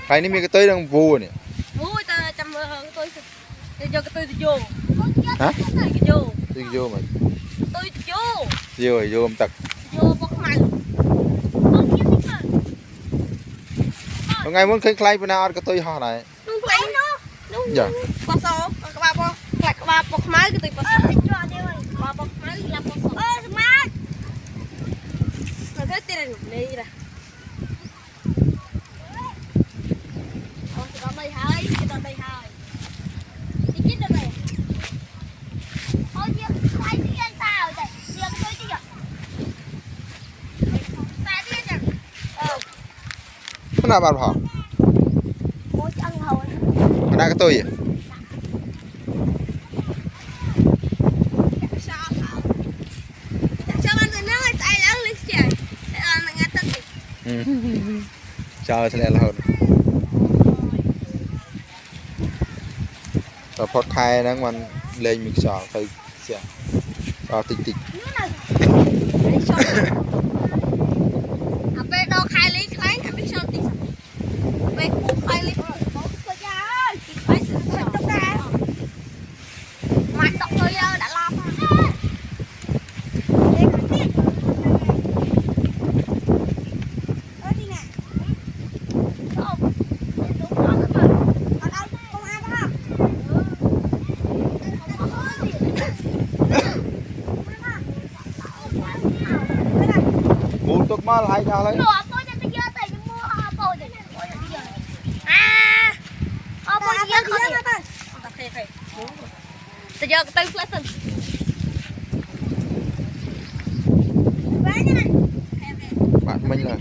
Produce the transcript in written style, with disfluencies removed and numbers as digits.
Hay ní cái tới đang vua nè. Vui ta chăm tôi cho cái tôi vô. Hả? Vô. Tôi vô mà. Tôi vô. Vô rồi vô ông tật. Vô bóc mày. Ngày muốn khai khai bên nào cái tôi họ này. Đúng vậy nó. Đúng. Dạ. Bao số, các ba bóc máy cái tôi bao số. Ba bóc máy là bóc số. Máy. Rồi cái tiền này đi ra. Đây hơi, cái đây hơi. Đi chín được này. Thôi chứ, phải đi ăn sao vậy? Đi ăn tôi chứ vậy. Sai đi ăn. Cái nào bạn họ? Mỗi ăn thôi. Cái nào cái tôi vậy? Sao ăn rồi nó sai lắm lịch trời. Ăn ngắt tất đi. Chờ sẽ là hơn. Và phật khai nó ngoan lên mình sò phải sò tịch tịch. À bên đó khai lấy khai à bên sau tịch. Bên cũng khai lấy. Phải sự thật trong ra. Mặt đọc thôi đã làm. Muốn tốt mà hay ra lấy. Bây giờ cái tay flash lên. Bạn mình là